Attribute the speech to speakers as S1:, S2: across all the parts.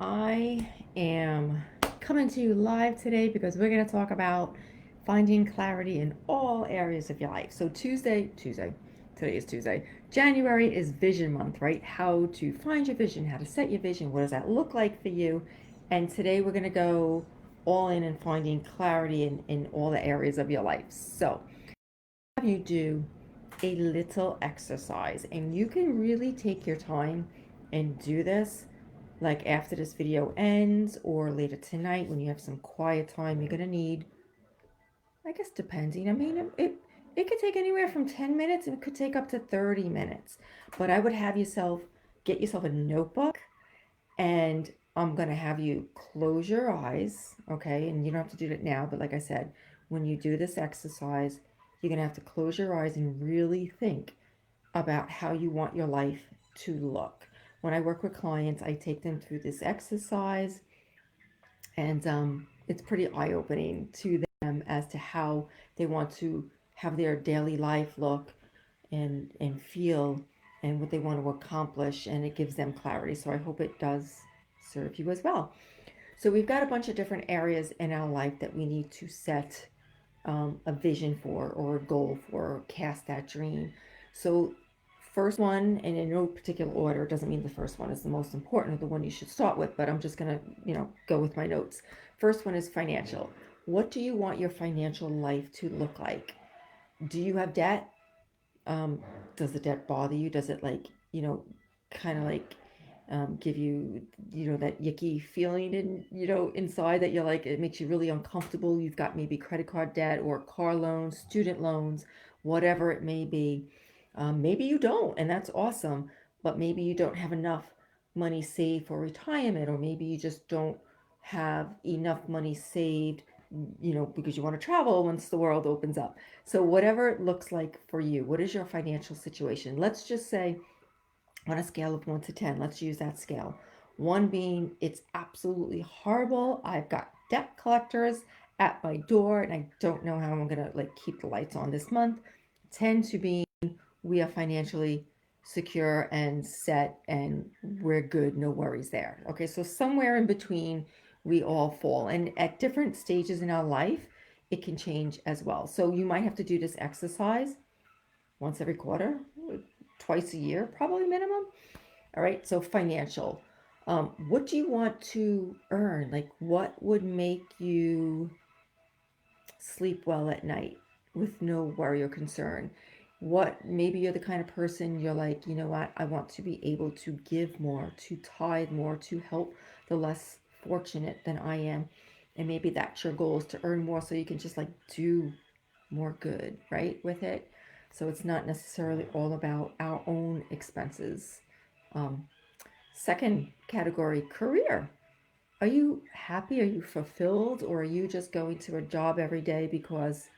S1: I am coming to you live today because we're going to talk about finding clarity in all areas of your life. So, today is Tuesday. January is Vision Month, right? How to find your vision, how to set your vision, what does that look like for you? And today we're going to go all in and finding clarity in all the areas of your life. So, have you do a little exercise, and you can really take your time and do this like after this video ends or later tonight when you have some quiet time. You're gonna need, I guess, depending, I mean, it could take anywhere from 10 minutes, it could take up to 30 minutes, but I would have yourself get yourself a notebook, and I'm gonna have you close your eyes, okay? And you don't have to do it now, but like I said, when you do this exercise, you're gonna have to close your eyes and really think about how you want your life to look. When I work with clients, I take them through this exercise, and it's pretty eye opening to them as to how they want to have their daily life look and feel, and what they want to accomplish, and it gives them clarity. So I hope it does serve you as well. So we've got a bunch of different areas in our life that we need to set a vision for, or a goal for, or cast that dream. So first one, and in no particular order, doesn't mean the first one is the most important or the one you should start with, but I'm just gonna, go with my notes. First one is financial. What do you want your financial life to look like? Do you have debt? um, does the debt bother you? Does it, like, kind of like, give you, that yucky feeling inside, that you're like, it makes you really uncomfortable? You've got maybe credit card debt or car loans, student loans, whatever it may be. Maybe you don't, and that's awesome, but maybe you don't have enough money saved for retirement, or maybe you just don't have enough money saved, because you want to travel once the world opens up. So, whatever it looks like for you, what is your financial situation? Let's just say, on a scale of 1 to 10, let's use that scale. 1 being it's absolutely horrible. I've got debt collectors at my door and I don't know how I'm going to, like, keep the lights on this month. 10 to being we are financially secure and set and we're good, no worries there. Okay, so somewhere in between we all fall, and at different stages in our life it can change as well. So you might have to do this exercise once every quarter, twice a year, probably minimum. All right, so financial. What do you want to earn? Like, what would make you sleep well at night with no worry or concern? What, maybe you're the kind of person, you're like, you know what, I want to be able to give more, to tithe more, to help the less fortunate than I am. And maybe that's your goal, is to earn more so you can just, like, do more good, right, with it. So it's not necessarily all about our own expenses. Um, Second category, career. Are you happy? Are you fulfilled? Or are you just going to a job every day because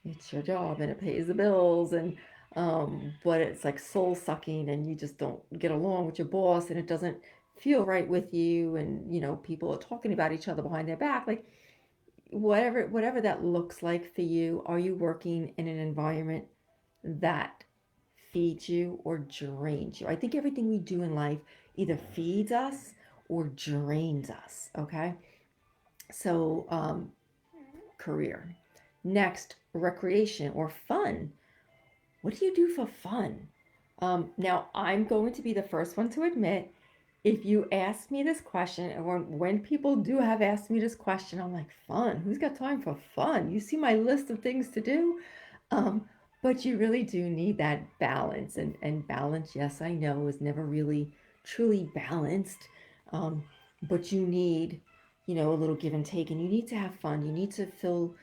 S1: it's your job and it pays the bills, and but it's like soul sucking, and you just don't get along with your boss, and it doesn't feel right with you, and people are talking about each other behind their back, like, whatever that looks like for you. Are you working in an environment that feeds you or drains you? I think everything we do in life either feeds us or drains us. Okay, so career. Next, recreation or fun. What do you do for fun? Now, I'm going to be the first one to admit, if you ask me this question, or when people do have asked me this question, I'm like, fun? Who's got time for fun? You see my list of things to do. Um, but you really do need that balance, and balance, yes, I know, is never really truly balanced. Um, but you need, a little give and take, and you need to have fun. You need to fill,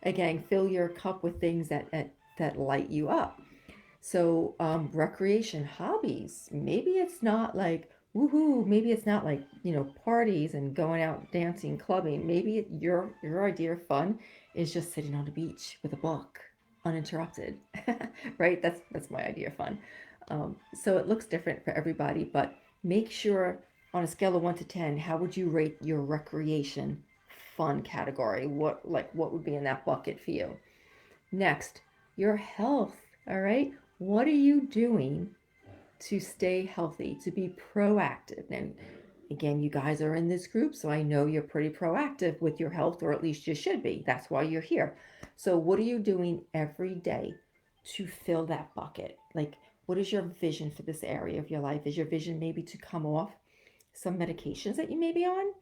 S1: again, fill your cup with things that light you up. So, recreation, hobbies. Maybe it's not like woohoo. Maybe it's not like, parties and going out dancing, clubbing. Maybe your idea of fun is just sitting on the beach with a book, uninterrupted. Right? That's my idea of fun. So it looks different for everybody, but make sure, on a scale of 1 to 10, how would you rate your recreation fun category? What would be in that bucket for you? Next, your health. All right. What are you doing to stay healthy, to be proactive? And Again, you guys are in this group, so I know you're pretty proactive with your health, or at least you should be. That's why you're here. So, what are you doing every day to fill that bucket? Like, what is your vision for this area of your life? Is your vision maybe to come off some medications that you may be on?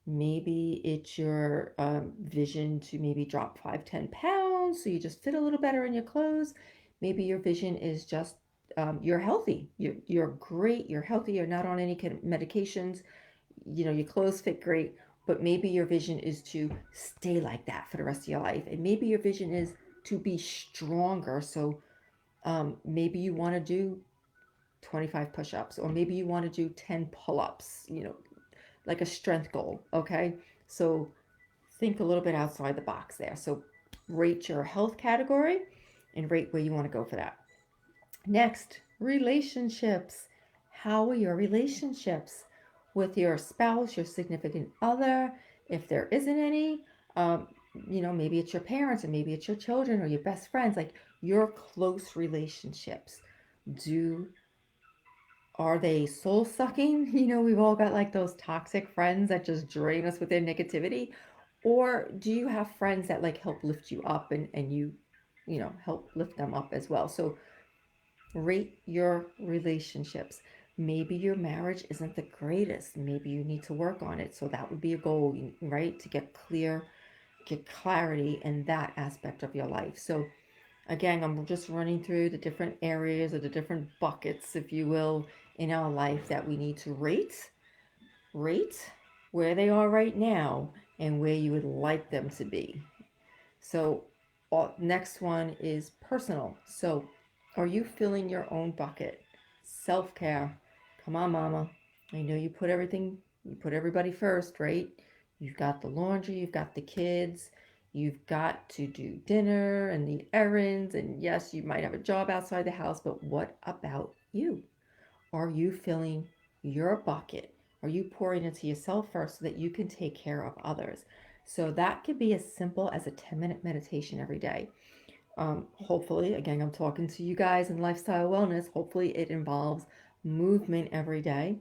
S1: Maybe it's your vision to maybe drop 5, 10 pounds so you just fit a little better in your clothes. Maybe your vision is just you're healthy. You're great. You're healthy. You're not on any kind of medications. Your clothes fit great. But maybe your vision is to stay like that for the rest of your life. And maybe your vision is to be stronger. So maybe you want to do 25 push ups, or maybe you want to do 10 pull ups, like a strength goal. Okay. So think a little bit outside the box there. So rate your health category and rate where you want to go for that. Next, relationships. How are your relationships with your spouse, your significant other? If there isn't any, um, maybe it's your parents, or maybe it's your children, or your best friends, like your close relationships. Do Are they soul sucking? We've all got like those toxic friends that just drain us with their negativity. Or do you have friends that like help lift you up, and you help lift them up as well? So rate your relationships. Maybe your marriage isn't the greatest. Maybe you need to work on it. So that would be a goal, right? To get clarity in that aspect of your life. So again, I'm just running through the different areas or the different buckets, if you will, in our life that we need to rate where they are right now and where you would like them to be. So, next one is personal. So, are you filling your own bucket? Self care. Come on, mama. I know you put everybody first, right? You've got the laundry, you've got the kids, you've got to do dinner and the errands. And yes, you might have a job outside the house, but what about you? Are you filling your bucket? Are you pouring into yourself first so that you can take care of others? So that could be as simple as a 10-minute meditation every day. Hopefully, again, I'm talking to you guys in lifestyle wellness. Hopefully, it involves movement every day,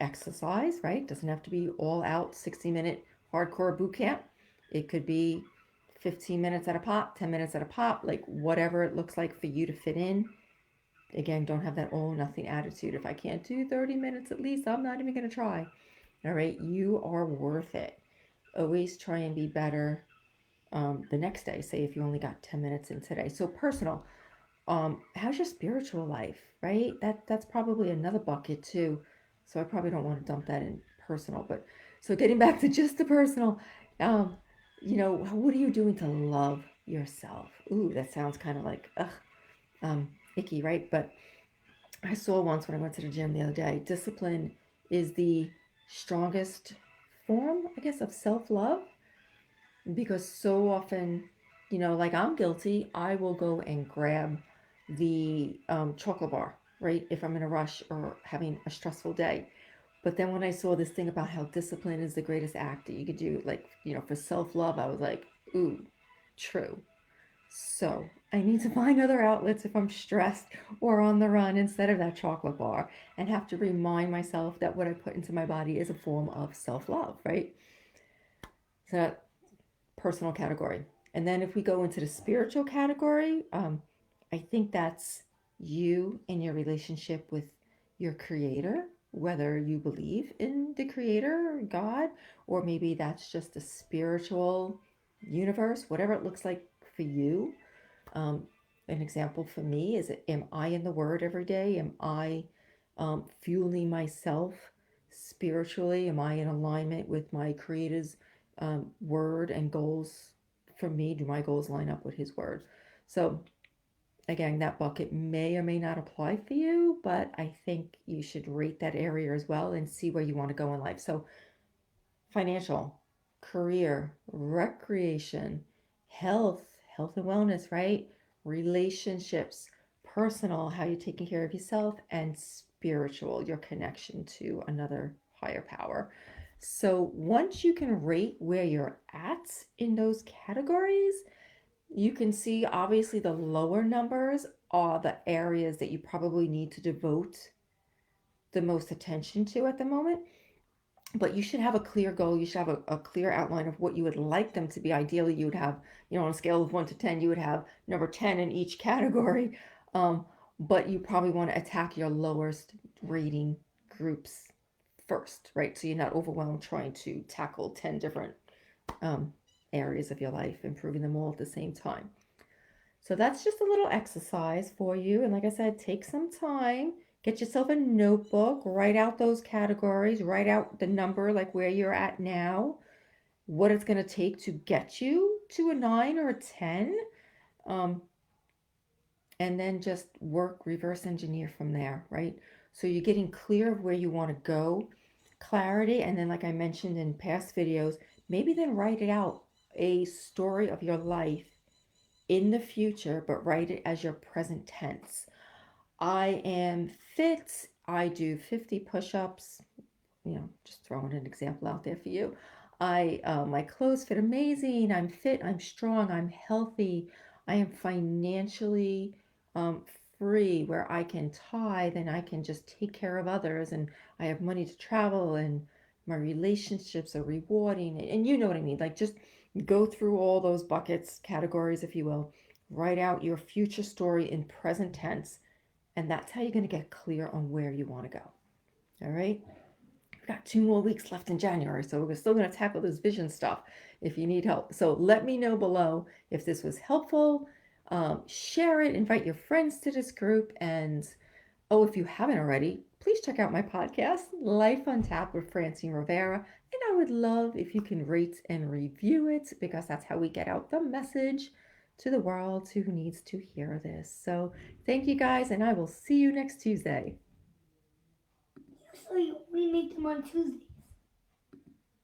S1: exercise, right? Doesn't have to be all out 60-minute hardcore boot camp. It could be 15 minutes at a pop, 10 minutes at a pop, like whatever it looks like for you to fit in. Again, don't have that oh nothing attitude. If I can't do 30 minutes at least, I'm not even going to try. All right, you are worth it. Always try and be better the next day. Say if you only got 10 minutes in today. So personal. How's your spiritual life, right? That's probably another bucket too. So I probably don't want to dump that in personal. But so getting back to just the personal, um, what are you doing to love yourself? Ooh, that sounds kind of like icky, right? But I saw once when I went to the gym the other day, discipline is the strongest form, I guess, of self love, because so often, like I'm guilty, I will go and grab the chocolate bar, right? If I'm in a rush or having a stressful day. But then when I saw this thing about how discipline is the greatest act that you could do, like, for self love, I was like, ooh, true. So I need to find other outlets if I'm stressed or on the run instead of that chocolate bar, and have to remind myself that what I put into my body is a form of self love, right? So that personal category. And then if we go into the spiritual category, I think that's you and your relationship with your creator, whether you believe in the creator, God, or maybe that's just a spiritual universe, whatever it looks like for you. An example for me is, am I in the Word every day? Am I fueling myself spiritually? Am I in alignment with my Creator's Word and goals for me? Do my goals line up with His Word? So, again, that bucket may or may not apply for you, but I think you should rate that area as well and see where you want to go in life. So, financial, career, recreation, health and wellness, right? Relationships, personal, how you're taking care of yourself, and spiritual, your connection to another higher power. So once you can rate where you're at in those categories, you can see obviously the lower numbers are the areas that you probably need to devote the most attention to at the moment. but you should have a clear goal. You should have a clear outline of what you would like them to be. Ideally, you would have, on a scale of 1 to 10, you would have number 10 in each category. Um, but you probably want to attack your lowest rating groups first, right? So you're not overwhelmed trying to tackle 10 different um, areas of your life, improving them all at the same time. So that's just a little exercise for you. And like I said, take some time, get yourself a notebook, write out those categories, write out the number, like where you're at now, what it's going to take to get you to a 9 or a 10. Um, and then just work reverse engineer from there, right? So you're getting clear of where you want to go, clarity, and then, like I mentioned in past videos, maybe then write it out, a story of your life in the future, but write it as your present tense. I am fit. I do 50 push-ups. Just throwing an example out there for you. My clothes fit amazing. I'm fit. I'm strong. I'm healthy. I am financially um, free, where I can tithe and I can just take care of others, and I have money to travel, and my relationships are rewarding. And you know what I mean. Like, just go through all those buckets, categories, if you will. Write out your future story in present tense, and that's how you're going to get clear on where you want to go. All right. We've got 2 more weeks left in January, so we're still going to tackle this vision stuff if you need help. So let me know below if this was helpful. Share it, invite your friends to this group, and oh, if you haven't already, please check out my podcast, Life on Tap with Francine Rivera. And I would love if you can rate and review it, because that's how we get out the message to the world who needs to hear this. So thank you guys, and I will see you next Tuesday.
S2: So we meet them on Tuesday.